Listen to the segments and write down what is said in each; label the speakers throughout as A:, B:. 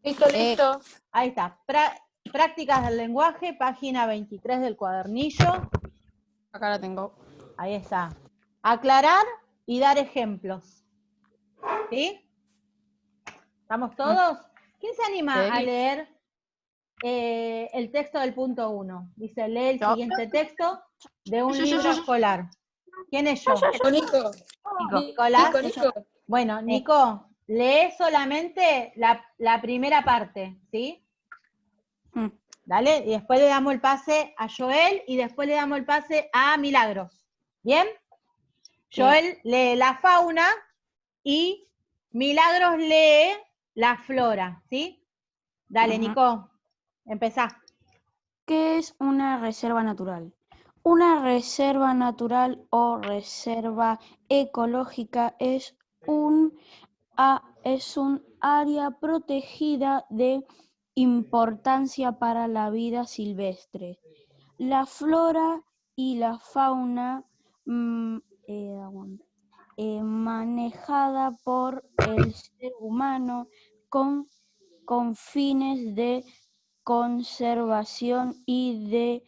A: Listo, listo.
B: Ahí está. Prácticas del lenguaje, página 23 del cuadernillo.
A: Acá la tengo.
B: Ahí está. Aclarar y dar ejemplos. ¿Sí? ¿Estamos todos? ¿Quién se anima a leer el texto del punto 1? Dice, lee el siguiente texto de un libro escolar. ¿Quién es yo?
A: Nico.
B: Nicolás.
A: Nico.
B: Bueno, Nico, lee solamente la primera parte, ¿sí? Dale, y después le damos el pase a Joel y después le damos el pase a Milagros. ¿Bien? Joel lee la fauna y Milagros lee la flora, ¿sí? Dale, Nico, empezá.
C: ¿Qué es una reserva natural? Una reserva natural o reserva ecológica es un área protegida de importancia para la vida silvestre. La flora y la fauna manejada por el ser humano con fines de conservación y de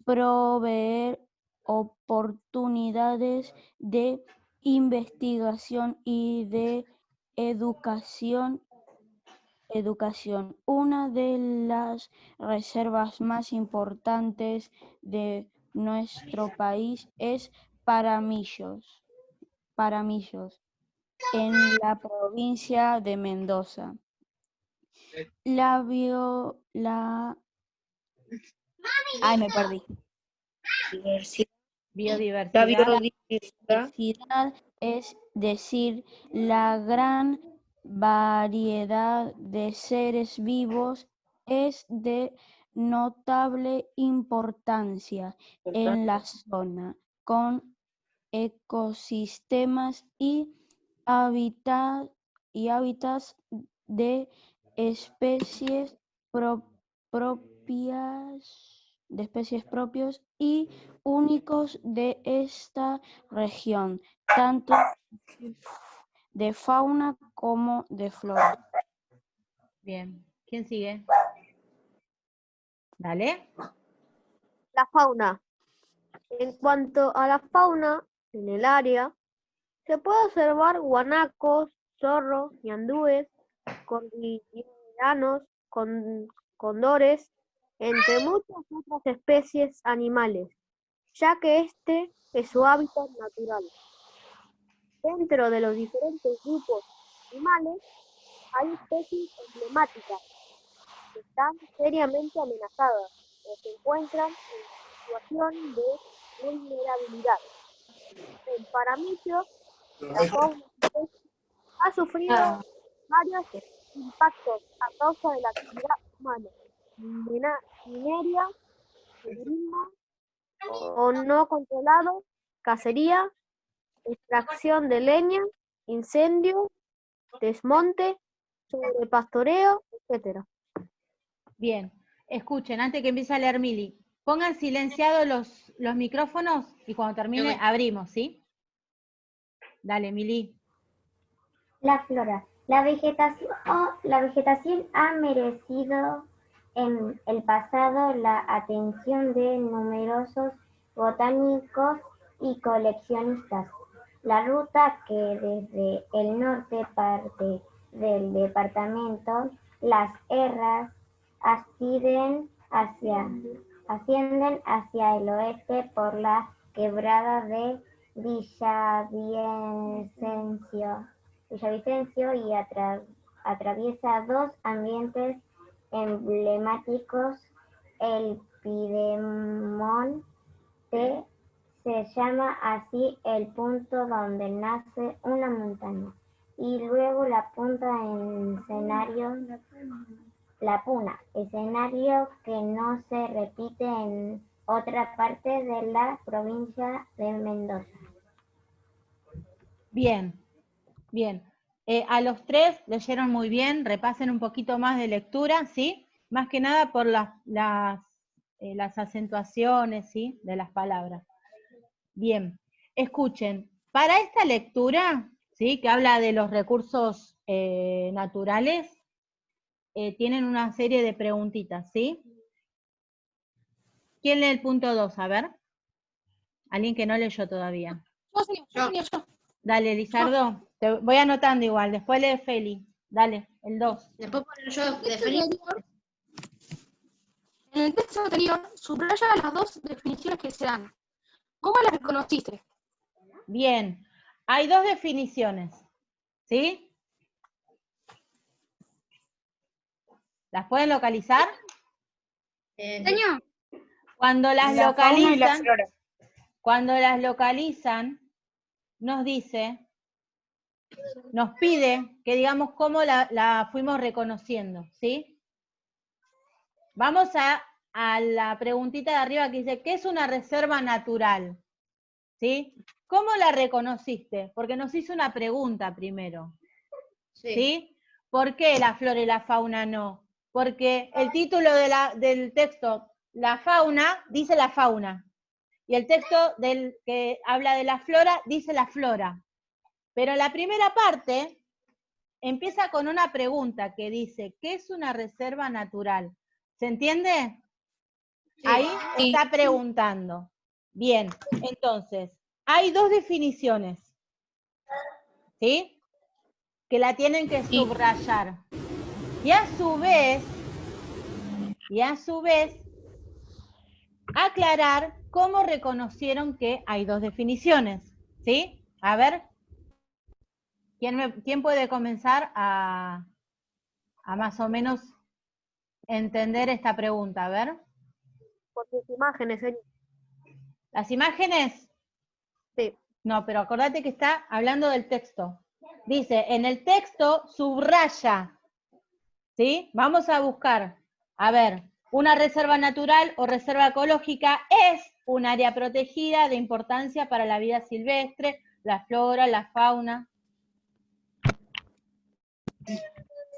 C: proveer oportunidades de investigación y de educación. Una de las reservas más importantes de nuestro país es Paramillos, en la provincia de Mendoza. Me perdí.
B: Biodiversidad.
C: La biodiversidad, es decir, la gran variedad de seres vivos, es de notable importancia en la zona, con ecosistemas y hábitats de especies propios y únicos de esta región, tanto de fauna como de flora.
B: Bien, ¿quién sigue? Dale.
D: La fauna. En cuanto a la fauna, en el área, se puede observar guanacos, zorros, ñandúes, cordilleranos, cóndores, entre muchas otras especies animales, ya que este es su hábitat natural. Dentro de los diferentes grupos animales hay especies emblemáticas que están seriamente amenazadas o se encuentran en situación de vulnerabilidad. En Paramillo, la fauna ha sufrido varios impactos a causa de la actividad humana, minería, turismo o no controlado, cacería, extracción de leña, incendio, desmonte, sobrepastoreo, etc.
B: Bien, escuchen, antes que empiece a leer Mili, pongan silenciados los micrófonos y cuando termine abrimos, ¿sí? Dale, Mili.
E: La flora. La vegetación ha merecido en el pasado la atención de numerosos botánicos y coleccionistas. La ruta que desde el norte parte del departamento Las Herras ascienden hacia el oeste por la quebrada de Villavicencio y atraviesa dos ambientes emblemáticos. El Piedemonte se llama así el punto donde nace una montaña, y luego la Puna, escenario que no se repite en otra parte de la provincia de Mendoza.
B: Bien, bien. A los tres leyeron muy bien, repasen un poquito más de lectura, ¿sí? Más que nada por las acentuaciones, ¿sí? De las palabras. Bien, escuchen, para esta lectura ¿sí? Que habla de los recursos naturales, tienen una serie de preguntitas, ¿sí? ¿Quién lee el punto 2? A ver. Alguien que no leyó todavía.
A: Yo.
B: Dale, Lizardo. Te voy anotando igual. Después lee Feli. Dale, el 2.
A: Después poner yo definir. En el texto anterior, subraya las dos definiciones que se dan. ¿Cómo las reconociste?
B: Bien. Hay dos definiciones. ¿Sí? ¿Las pueden localizar?
A: Señor.
B: Cuando las
C: La fauna y la
B: localizan,
C: flora.
B: cuando las localizan, nos dice, nos pide que digamos cómo la fuimos reconociendo, ¿sí? Vamos a la preguntita de arriba que dice, ¿qué es una reserva natural? ¿Sí? ¿Cómo la reconociste? Porque nos hizo una pregunta primero, ¿sí? ¿Por qué la flora y la fauna no? Porque el título del texto, la fauna, dice la fauna. Y el texto que habla de la flora, dice la flora. Pero la primera parte empieza con una pregunta que dice, ¿qué es una reserva natural? ¿Se entiende? Sí. Ahí está preguntando. Bien, entonces, hay dos definiciones, ¿sí? Que la tienen que subrayar. Y a su vez, aclarar cómo reconocieron que hay dos definiciones, ¿sí? A ver, ¿quién puede comenzar a más o menos entender esta pregunta? A ver.
D: Por sus imágenes, señor.
B: ¿Las imágenes?
D: Sí.
B: No, pero acordate que está hablando del texto. Dice, en el texto subraya, ¿sí? Vamos a buscar, a ver, una reserva natural o reserva ecológica es un área protegida de importancia para la vida silvestre, la flora, la fauna.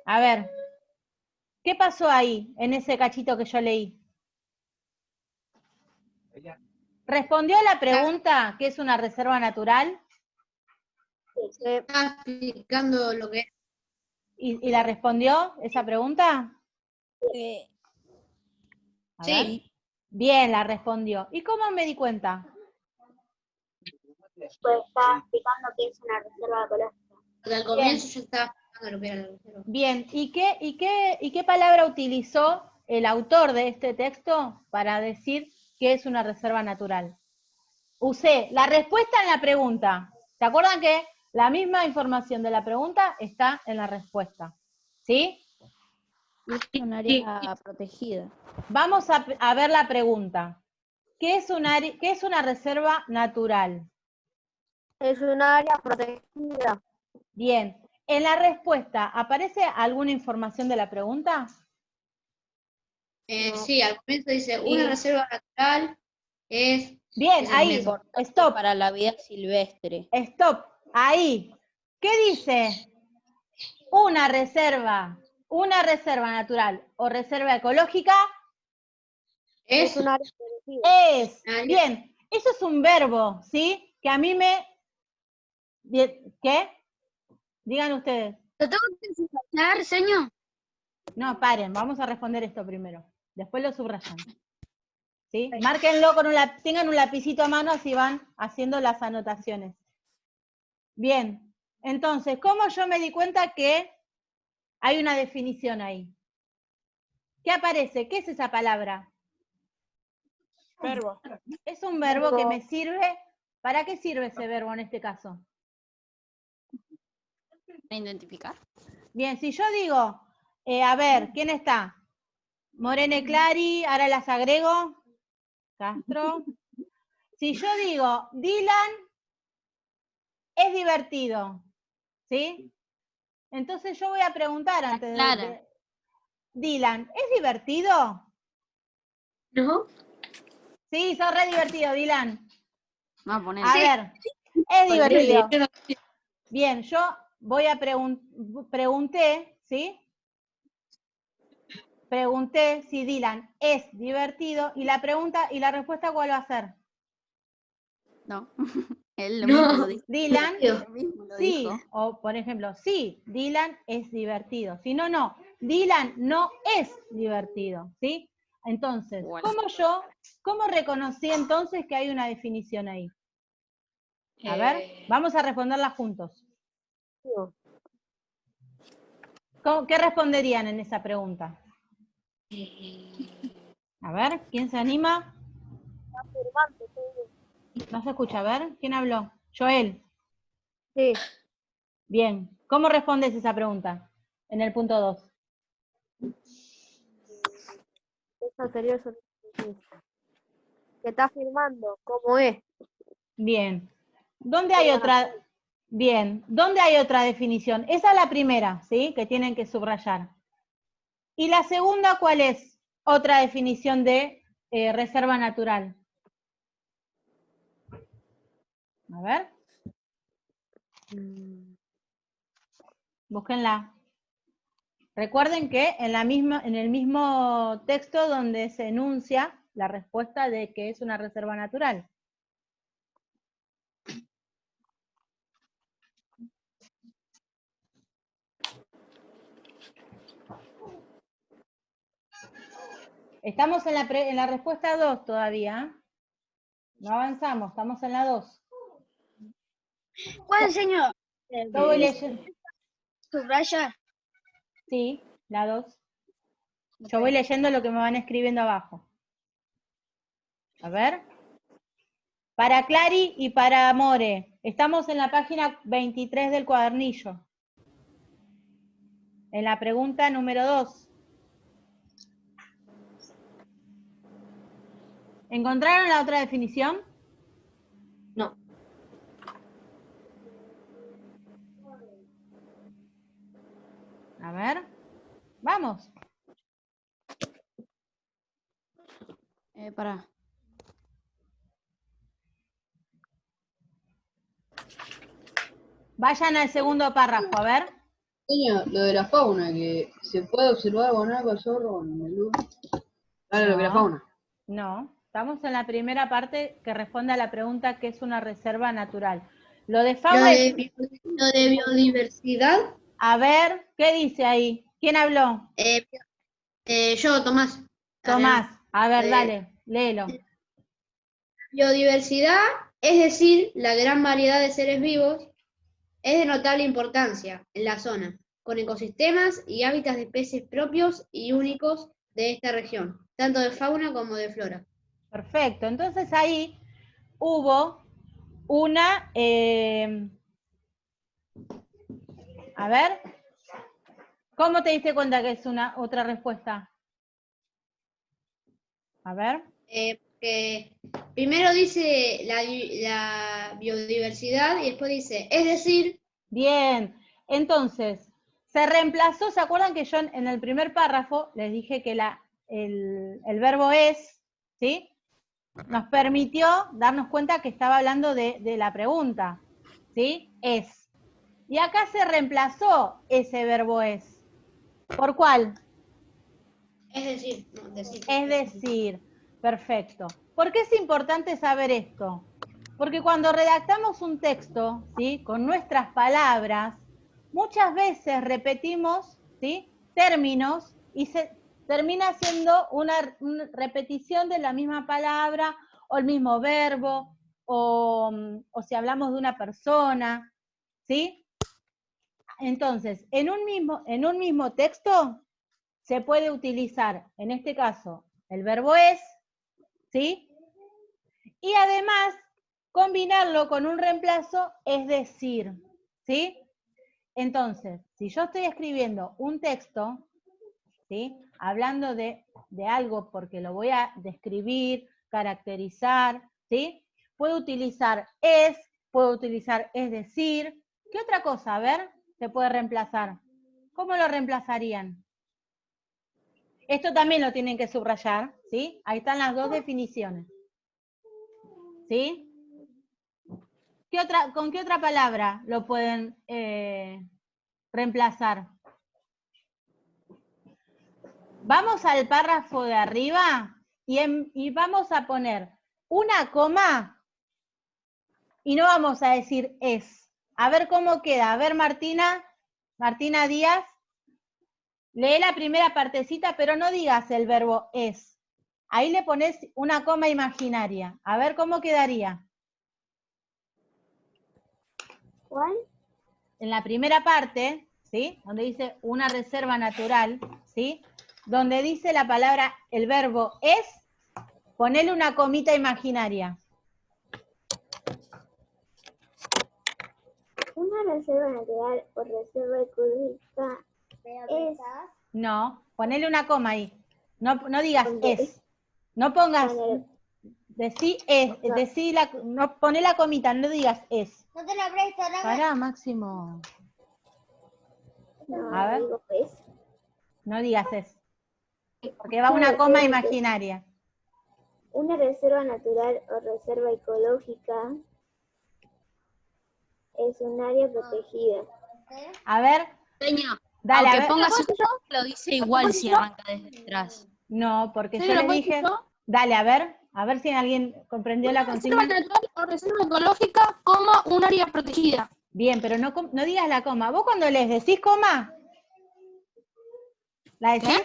B: A ver, ¿qué pasó ahí, en ese cachito que yo leí? ¿Respondió a la pregunta qué es una reserva natural?
A: Está explicando lo que es.
B: ¿Y la respondió esa pregunta? A ver.
A: Sí.
B: Bien, la respondió. ¿Y cómo me di cuenta?
E: Pues está explicando que es una reserva ecológica.
A: Porque al comienzo yo estaba explicando lo que era la reserva.
B: Bien, ¿y qué palabra utilizó el autor de este texto para decir que es una reserva natural? Usé la respuesta en la pregunta. ¿Se acuerdan que la misma información de la pregunta está en la respuesta? ¿Sí?
C: Es un área protegida.
B: Vamos a ver la pregunta. ¿Qué es una reserva natural?
D: Es un área protegida.
B: Bien. ¿En la respuesta aparece alguna información de la pregunta?
A: Sí, al comienzo dice, una reserva natural es...
B: Bien,
A: es el
B: ahí,
A: comienzo.
B: stop,
C: Para la vida silvestre.
B: stop, ahí. ¿Qué dice? Una reserva natural o reserva ecológica
A: Es
D: un área protegida.
B: es, bien, eso es un verbo, ¿sí? Que a mí ¿qué? Digan ustedes.
A: ¿Lo tengo que subrayar, señor?
B: No, paren, vamos a responder esto primero. Después lo subrayan. ¿Sí? Márquenlo tengan un lapicito a mano, así van haciendo las anotaciones. Bien, entonces, ¿cómo yo me di cuenta que hay una definición ahí? ¿Qué aparece? ¿Qué es esa palabra?
A: Verbo.
B: Es un verbo que me sirve. ¿Para qué sirve ese verbo en este caso?
A: ¿Para identificar?
B: Bien, si yo digo, a ver, ¿quién está? Morene Clary, ahora las agrego. Castro. Si yo digo, Dylan es divertido, ¿sí? Entonces yo voy a preguntar antes de Dylan, ¿es divertido?
A: No.
B: Sí, sos re divertido, Dylan.
A: Vamos a poner.
B: A ver, es divertido. Bien, yo voy a pregunté, ¿sí? Pregunté si Dylan es divertido y la respuesta ¿cuál va a ser?
A: No.
C: Él mismo lo dijo.
B: Dylan,
C: Él mismo lo
B: sí,
C: dijo.
B: o por ejemplo, sí, Dylan es divertido. Si no, no, Dylan no es divertido, ¿sí? Entonces,
C: Bueno.
B: ¿cómo reconocí entonces que hay una definición ahí? A ver, vamos a responderla juntos. ¿Qué responderían en esa pregunta? A ver, ¿quién se anima? No se escucha, a ver, ¿quién habló? Joel.
D: Sí.
B: Bien, ¿cómo respondes esa pregunta en el punto 2?
D: Es anterior. ¿Qué está afirmando? ¿Cómo es?
B: Bien. ¿Dónde hay otra? Bien. ¿Dónde hay otra definición? Esa es la primera, ¿sí? Que tienen que subrayar. ¿Y la segunda cuál es? Otra definición de reserva natural. A ver. Búsquenla. Recuerden que en el mismo texto donde se enuncia la respuesta de que es una reserva natural. Estamos en la respuesta 2 todavía. No avanzamos, estamos en la 2.
C: ¿Cuál, señor?
B: Yo voy leyendo.
C: Subraya.
B: Sí, la 2. Yo voy leyendo lo que me van escribiendo abajo. A ver. Para Clary y para More. Estamos en la página 23 del cuadernillo. En la pregunta número 2. ¿Encontraron la otra definición?
F: No.
B: A ver. Vamos.
C: Pará.
B: Vayan al segundo párrafo, a ver.
F: Señor, lo de la fauna, que se puede observar guanaco, zorro, melú. Ahora lo que la fauna.
B: No, estamos en la primera parte que responde a la pregunta ¿qué es una reserva natural? Lo de fauna...
G: Lo de biodiversidad.
B: A ver, ¿qué dice ahí? ¿Quién habló?
G: Yo, Tomás.
B: Tomás, a ver, dale, léelo.
G: Biodiversidad, es decir, la gran variedad de seres vivos, es de notable importancia en la zona, con ecosistemas y hábitats de especies propios y únicos de esta región, tanto de fauna como de flora.
B: Perfecto, entonces ahí hubo una... a ver, ¿cómo te diste cuenta que es una otra respuesta? A ver.
G: Que primero dice la biodiversidad y después dice, es decir...
B: Bien, entonces, se reemplazó, ¿se acuerdan que yo en el primer párrafo les dije que el verbo es, ¿sí? Nos permitió darnos cuenta que estaba hablando de la pregunta, ¿sí? Es. Y acá se reemplazó ese verbo es. ¿Por cuál?
G: Es decir, no, decir.
B: Es decir, perfecto. ¿Por qué es importante saber esto? Porque cuando redactamos un texto, ¿sí? Con nuestras palabras, muchas veces repetimos, ¿sí? Términos y se termina siendo una repetición de la misma palabra o el mismo verbo o si hablamos de una persona, ¿sí? Entonces, en un mismo texto se puede utilizar, en este caso, el verbo es, ¿sí? Y además, combinarlo con un reemplazo, es decir, ¿sí? Entonces, si yo estoy escribiendo un texto, ¿sí? Hablando de algo porque lo voy a describir, caracterizar, ¿sí? Puedo utilizar es, puedo utilizar es decir. ¿Qué otra cosa, a ver, se puede reemplazar? ¿Cómo lo reemplazarían? Esto también lo tienen que subrayar, ¿sí? Ahí están las dos definiciones. ¿Sí? ¿Con qué otra palabra lo pueden reemplazar? Vamos al párrafo de arriba y vamos a poner una coma y no vamos a decir es. A ver cómo queda. A ver, Martina Díaz, lee la primera partecita, pero no digas el verbo es. Ahí le pones una coma imaginaria. A ver cómo quedaría.
E: ¿Cuál?
B: En la primera parte, ¿sí? Donde dice una reserva natural, ¿sí? Donde dice la palabra, el verbo es, ponele una comita imaginaria.
E: Una reserva natural o reserva ecológica es...
B: No, ponele una coma ahí. No digas es. No pongas, no poné la comita, no digas es.
E: No te la presto, no.
B: Pará, Máximo.
E: No,
B: A ver.
E: digo es.
B: No digas es. Porque va una coma imaginaria.
E: Una reserva natural o reserva ecológica es un área protegida.
B: A ver.
C: Señor,
B: Dale,
C: aunque
B: a ver.
C: pongas eso, lo dice igual si arranca desde atrás.
B: No, porque
A: Sí,
B: yo
A: ¿lo
B: le
A: puedo
B: dije.
A: decir yo?
B: Dale, a ver si alguien comprendió la
A: Reserva
B: consigna.
A: natural o reserva ecológica, coma, un área protegida.
B: Bien, pero no digas la coma. ¿Vos cuando les decís coma? ¿La decís?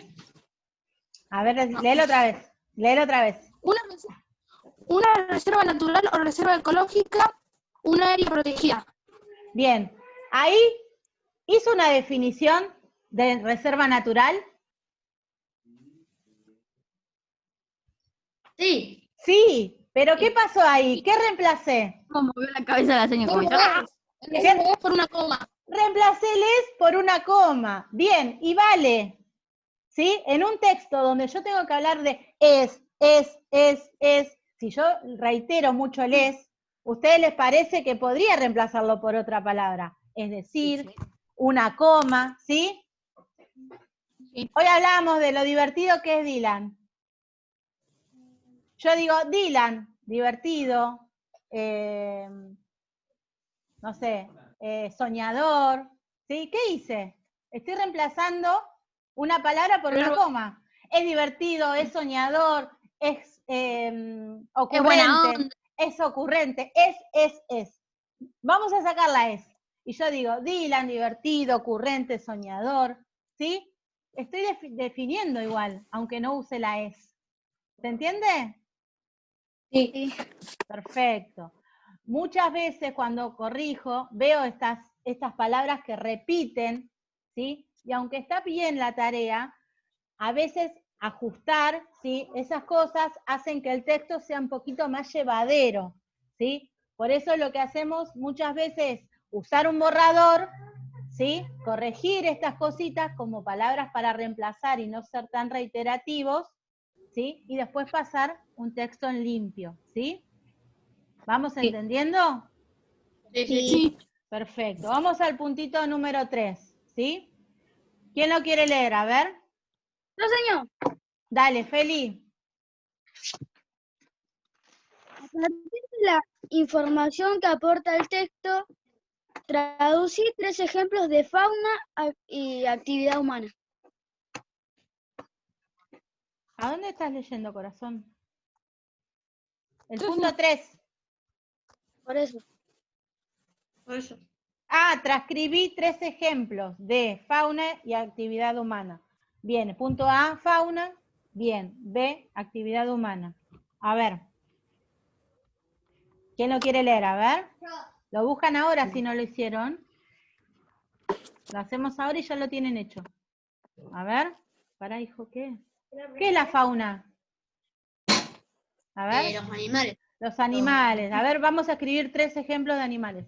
B: A ver, léelo otra vez. Léelo otra vez.
A: Una reserva natural o reserva ecológica, un área protegida.
B: Bien. Ahí hizo una definición de reserva natural.
G: Sí.
B: Sí, pero ¿qué pasó ahí? ¿Qué reemplacé?
C: ¿Cómo movió la cabeza la señora? Como
A: Es por una coma.
B: Reemplacé el es por una coma. Bien, y vale. ¿Sí? En un texto donde yo tengo que hablar de es, si yo reitero mucho el es, ¿a ustedes les parece que podría reemplazarlo por otra palabra? Es decir, una coma, ¿sí? Hoy hablamos de lo divertido que es Dylan. Yo digo, Dylan, divertido, no sé, soñador, ¿sí? ¿Qué hice? Estoy reemplazando una palabra por una coma. Es divertido, es soñador, es ocurrente, es ocurrente, es. Vamos a sacar la es. Y yo digo, Dylan, divertido, ocurrente, soñador, ¿sí? Estoy definiendo igual, aunque no use la es. ¿Se entiende?
G: Sí.
B: Perfecto. Muchas veces cuando corrijo, veo estas palabras que repiten, ¿sí? Y aunque está bien la tarea, a veces ajustar, ¿sí? Esas cosas hacen que el texto sea un poquito más llevadero, ¿sí? Por eso lo que hacemos muchas veces es usar un borrador, ¿sí? Corregir estas cositas como palabras para reemplazar y no ser tan reiterativos, ¿sí? Y después pasar un texto en limpio, ¿sí? ¿Vamos entendiendo?
A: Sí.
B: Perfecto. Vamos al puntito número 3, ¿sí? ¿Quién lo quiere leer? A ver.
C: No, señor.
B: Dale, Feli.
C: A partir de la información que aporta el texto, traducí 3 ejemplos de fauna y actividad humana.
B: ¿A dónde estás leyendo, corazón? El punto 3.
C: Por eso.
B: Ah, transcribí 3 ejemplos de fauna y actividad humana. Bien, punto A, fauna. Bien, B, actividad humana. A ver. ¿Quién lo quiere leer? A ver. Lo buscan ahora si no lo hicieron. Lo hacemos ahora y ya lo tienen hecho. A ver. Pará, hijo, ¿qué? ¿Qué es la fauna? A ver.
G: Los animales.
B: Los animales. A ver, vamos a escribir 3 ejemplos de animales.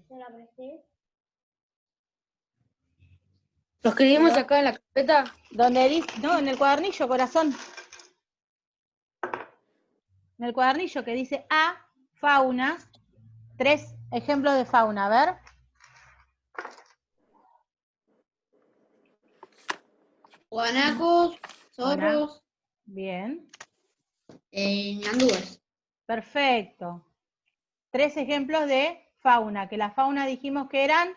G: ¿Lo escribimos acá en la carpeta?
B: Donde dice, no, en el cuadernillo, corazón. En el cuadernillo que dice A, fauna, 3 ejemplos de fauna. A ver.
G: Guanacos, zorros,
B: Bien.
G: ñandúes.
B: Perfecto. 3 ejemplos de fauna, que la fauna dijimos que eran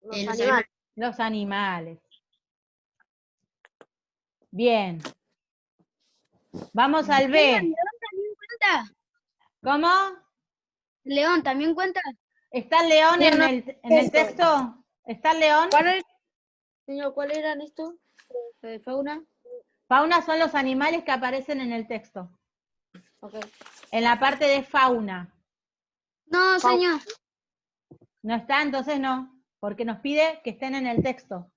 D: Los animales.
B: los animales. Bien. Vamos al B. ¿Cómo?
C: León, ¿también cuenta?
B: ¿Está el león
H: Sí, no,
B: en el texto? ¿Está el león?
H: Señor, ¿cuáles eran estos? ¿De fauna?
B: Fauna son los animales que aparecen en el texto.
H: Ok.
B: En la parte de fauna.
C: No, señor.
B: No está, entonces no, porque nos pide que estén en el texto.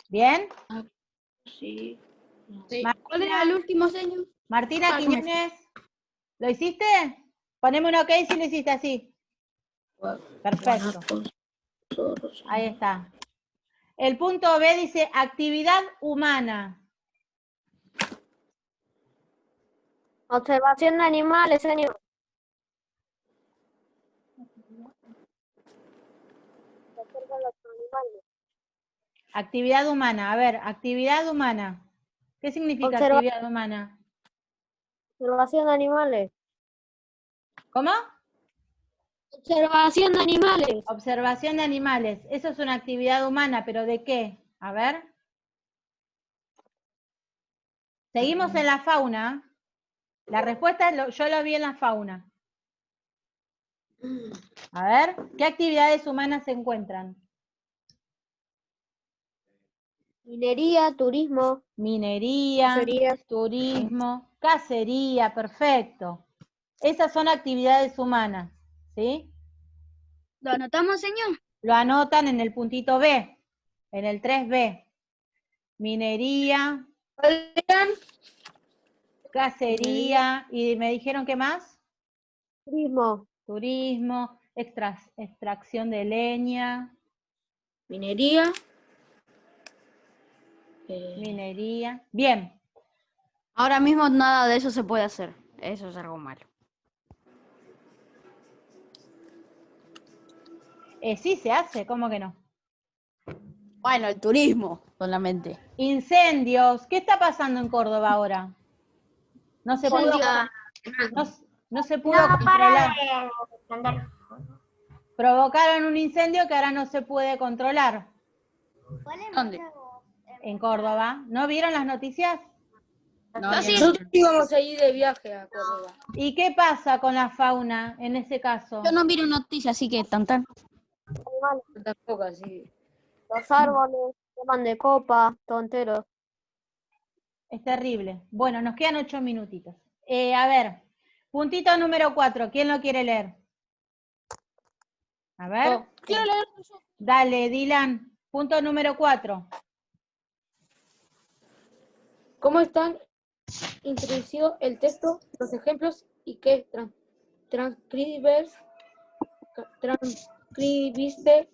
B: ¿Bien?
H: Sí.
G: Sí.
A: ¿Cuál era el último, señor?
B: Martina Quiñones, ¿lo hiciste? Poneme un ok si lo hiciste así. Perfecto. Ahí está. El punto B dice actividad humana.
D: Observación de animales, señor.
B: Actividad humana. A ver, actividad humana. ¿Qué significa actividad humana?
D: Observación de animales.
B: ¿Cómo?
D: Observación de animales.
B: Observación de animales. Eso es una actividad humana, pero ¿de qué? A ver. Seguimos en la fauna. La respuesta es yo lo vi en la fauna. A ver, ¿qué actividades humanas se encuentran?
D: Minería, turismo.
B: Minería,
D: Cacería.
B: turismo, cacería, perfecto. Esas son actividades humanas, ¿sí?
C: ¿Lo anotamos, señor?
B: Lo anotan en el puntito B, en el 3B. Minería, cacería, y me dijeron ¿qué más?
D: Turismo.
B: Turismo, extracción de leña.
H: Minería.
B: Minería. Bien.
A: Ahora mismo nada de eso se puede hacer. Eso es algo malo.
B: Sí se hace, ¿cómo que no?
A: Bueno, el turismo solamente.
B: Incendios. ¿Qué está pasando en Córdoba ahora? No se pudo, no se pudo
E: No para
B: controlar.
E: de prender.
B: Provocaron un incendio que ahora no se puede controlar
A: ¿Dónde?
B: en Córdoba. ¿No vieron las noticias?
A: No,
H: Nosotros íbamos a ir de viaje a Córdoba.
B: ¿Y qué pasa con la fauna en ese caso?
A: yo no miro noticias, así que tan.
H: Tampoco así.
D: Los árboles, toman de copa, tonteros.
B: Es terrible. Bueno, nos quedan 8 minutitos. A ver, puntito número 4. ¿Quién lo quiere leer? A ver.
A: Quiero leer.
B: Dale, Dylan. Punto número 4.
H: ¿Cómo están introducidos el texto, los ejemplos y qué transcribiste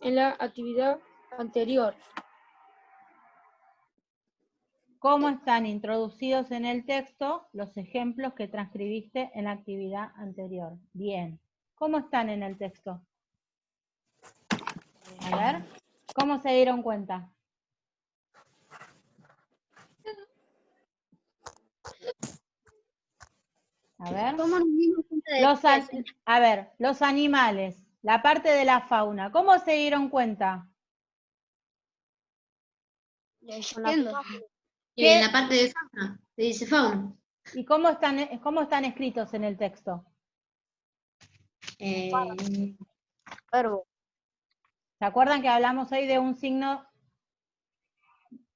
H: en la actividad anterior?
B: ¿Cómo están introducidos en el texto los ejemplos que transcribiste en la actividad anterior? Bien. ¿Cómo están en el texto? A ver, ¿cómo se dieron cuenta? A ver.
C: ¿Cómo nos dimos cuenta de
B: A ver, los animales, la parte de la fauna, ¿cómo se dieron cuenta?
C: leyendo?
G: Y en la parte de fauna, se dice fauna.
B: ¿Y cómo están escritos en el texto?
D: Verbo.
B: ¿Se acuerdan que hablamos hoy de un signo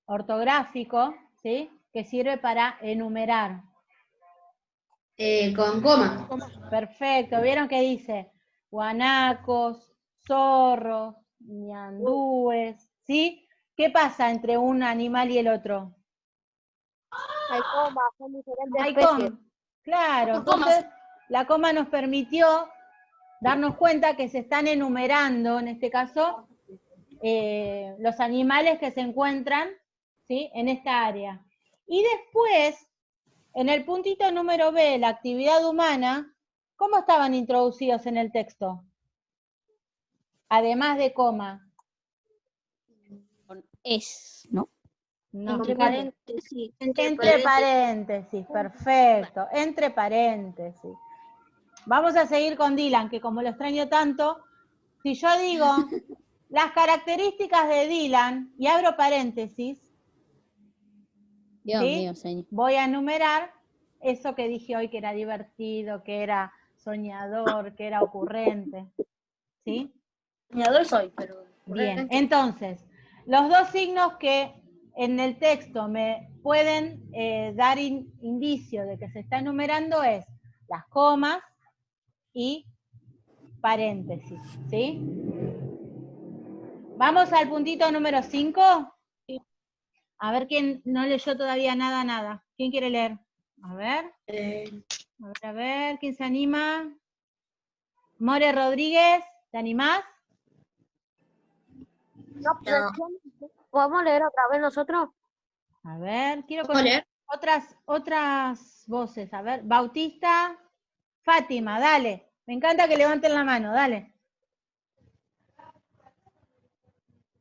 B: ortográfico, ¿sí? Que sirve para enumerar.
G: Con coma.
B: Perfecto, ¿vieron que dice? Guanacos, zorros, ñandúes, ¿sí? ¿Qué pasa entre un animal y el otro?
D: Hay comas, son diferentes
B: Hay
D: especies.
B: claro, entonces la coma nos permitió darnos cuenta que se están enumerando, en este caso, los animales que se encuentran, ¿sí? En esta área. Y después, en el puntito número B, la actividad humana, ¿cómo estaban introducidos en el texto? Además de coma.
A: Es, ¿no?
B: No,
C: Entre
B: fíjate.
C: paréntesis.
B: Entre paréntesis, perfecto. Entre paréntesis. Vamos a seguir con Dylan, que como lo extraño tanto, si yo digo las características de Dylan y abro paréntesis,
A: Dios
B: ¿sí?
A: mío, señor.
B: Voy a enumerar eso que dije hoy que era divertido, que era soñador, que era ocurrente. ¿Sí?
H: Soñador soy, pero...
B: Bien, entonces, los dos signos que en el texto me pueden dar indicio de que se está enumerando es las comas y paréntesis, ¿sí? Vamos al puntito número 5. A ver quién no leyó todavía nada. ¿Quién quiere leer? A ver, ¿quién se anima? More Rodríguez, ¿te animás?
D: No, pero ¿podemos leer otra vez nosotros?
B: A ver, quiero
G: ¿Puedo
B: conocer
G: leer?
B: otras voces. A ver, Bautista, Fátima, dale. Me encanta que levanten la mano, dale.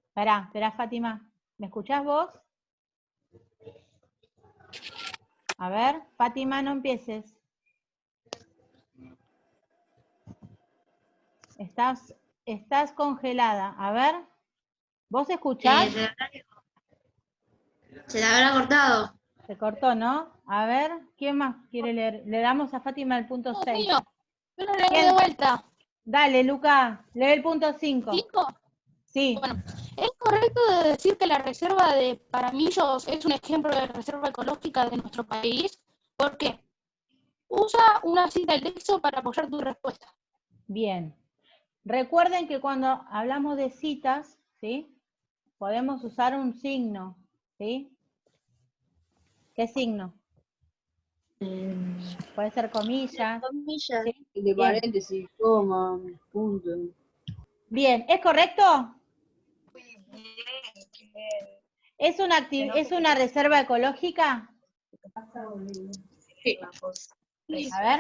B: Esperá, Fátima. ¿Me escuchás vos? A ver, Fátima, no empieces. Estás congelada. A ver, ¿vos escuchás?
G: Se la habrá cortado.
B: Se cortó, ¿no? A ver, ¿quién más quiere leer? Le damos a Fátima el punto 6.
A: Yo lo leo de vuelta.
B: Dale, Luca, lee el punto 5.
A: ¿5?
B: Sí.
A: Bueno, ¿es correcto decir que la reserva de Paramillos es un ejemplo de reserva ecológica de nuestro país? ¿Por qué? Usa una cita del texto para apoyar tu respuesta.
B: Bien. Recuerden que cuando hablamos de citas, ¿sí? Podemos usar un signo, ¿sí? ¿Qué signo? Puede ser comillas.
C: Comillas.
B: ¿Sí?
F: De
B: Bien.
F: paréntesis, coma, punto.
B: Bien, ¿es correcto? ¿Es una reserva ecológica?
G: Sí.
B: A ver.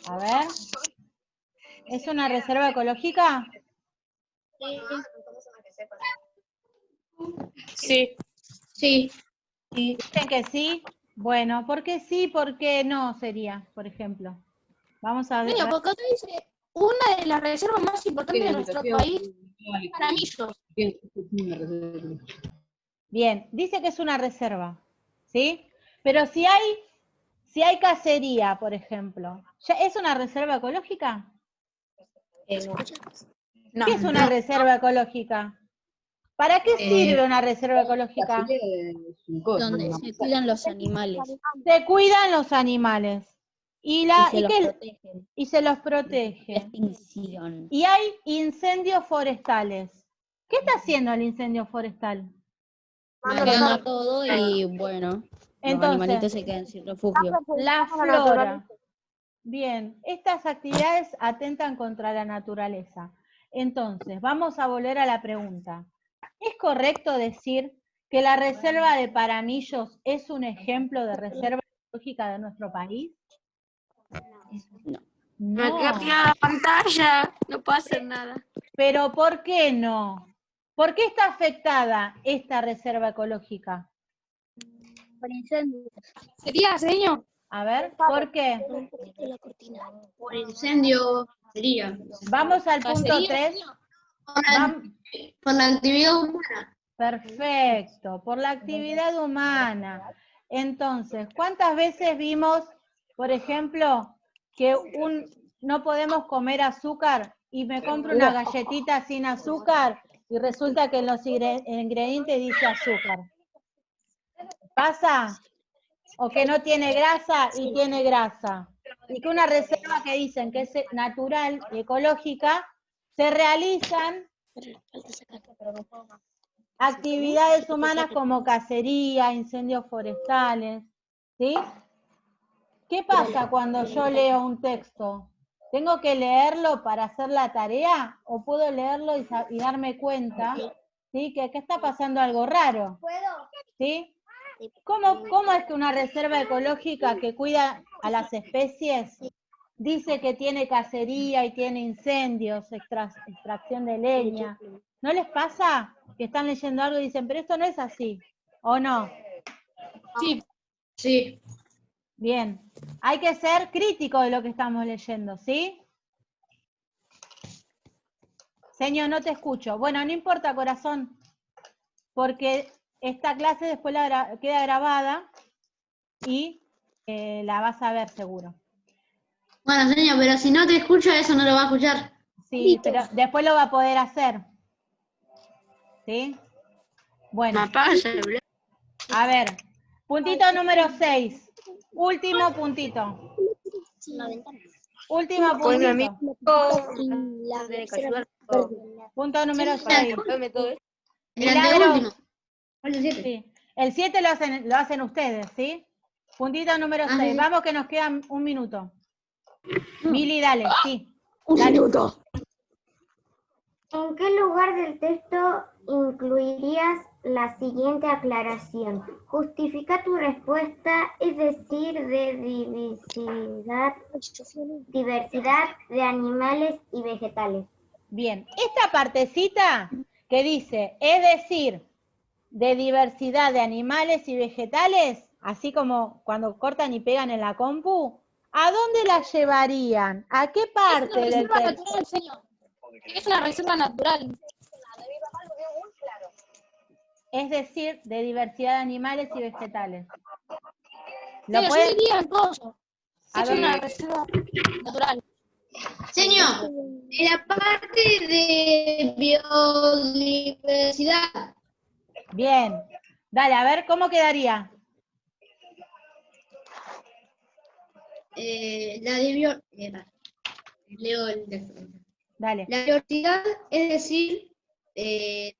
B: A ver. ¿Es una reserva ecológica?
G: Sí. Sí.
B: Dicen que sí. Bueno, ¿por qué sí? ¿Por qué no sería, por ejemplo? Vamos a ver.
A: Mira, porque acá dice una de las reservas más importantes de nuestro país, Paramillos.
B: Bien, dice que es una reserva, ¿sí? Pero si hay cacería, por ejemplo, ¿ya es una reserva ecológica?
A: No.
B: ¿Qué es una reserva ecológica? ¿Para qué sirve una reserva ecológica?
C: Donde se cuidan los animales.
B: Se cuidan los animales. Y se los protege.
C: Extinción.
B: Y hay incendios forestales. ¿Qué está haciendo el incendio forestal?
C: Quema todo y bueno, los
B: Entonces,
C: animalitos se quedan sin refugio.
B: la flora. Bien, estas actividades atentan contra la naturaleza. Entonces, vamos a volver a la pregunta. ¿Es correcto decir que la reserva de Paramillos es un ejemplo de reserva ecológica de nuestro país?
C: No.
B: No.
I: Me quedé pegada a la pantalla, no puedo hacer nada.
B: Pero ¿por qué no? ¿Por qué está afectada esta reserva ecológica?
C: Por incendios.
A: ¿Sería, señor?
B: A ver, ¿por qué?
G: Por incendio sería.
B: Vamos al punto 3.
G: Por la actividad humana.
B: Perfecto, por la actividad humana. Entonces, ¿cuántas veces vimos, por ejemplo, que no podemos comer azúcar y me compro una galletita sin azúcar y resulta que en los ingredientes dice azúcar? ¿Pasa? O que no tiene grasa y tiene grasa. Y que una reserva que dicen que es natural y ecológica, se realizan actividades humanas como cacería, incendios forestales, ¿sí? ¿Qué pasa cuando yo leo un texto? ¿Tengo que leerlo para hacer la tarea? ¿O puedo leerlo y darme cuenta, ¿sí? Que acá está pasando algo raro, ¿sí? ¿Cómo es que una reserva ecológica que cuida a las especies dice que tiene cacería y tiene incendios, extracción de leña? ¿No les pasa que están leyendo algo y dicen, pero esto no es así? ¿O no?
G: Sí. Sí.
B: Bien. Hay que ser crítico de lo que estamos leyendo, ¿sí? Señor, no te escucho. Bueno, no importa, corazón, porque esta clase después queda grabada y la vas a ver seguro.
G: Bueno, señor, pero si no te escucha, eso no lo va a escuchar.
B: Sí, pero después lo va a poder hacer. ¿Sí? Bueno, a ver, puntito número 6. Último puntito. Último puntito. Punto número 6.
G: El anteúltimo.
B: Sí. El 7 lo hacen ustedes, ¿sí? Puntito número 6. Vamos que nos quedan un minuto. Mili, dale, sí.
A: Un minuto.
E: ¿En qué lugar del texto incluirías la siguiente aclaración? Justifica tu respuesta, es decir, de diversidad de animales y vegetales.
B: Bien, esta partecita que dice, es decir, de diversidad de animales y vegetales, así como cuando cortan y pegan en la compu, ¿a dónde la llevarían? ¿A qué parte del texto?
A: Natural, señor. Es una reserva natural.
B: Es decir, de diversidad de animales y vegetales.
A: ¿Lo
B: ¿Lo
A: pueden?
B: pueden?
A: Yo diría entonces.
B: ¿A
A: Es
B: dónde?
A: una reserva natural.
G: Señor, en la parte de biodiversidad.
B: Bien. Dale, a ver, ¿cómo quedaría?
G: Leo el texto.
B: Dale.
G: La biodiversidad, es decir, de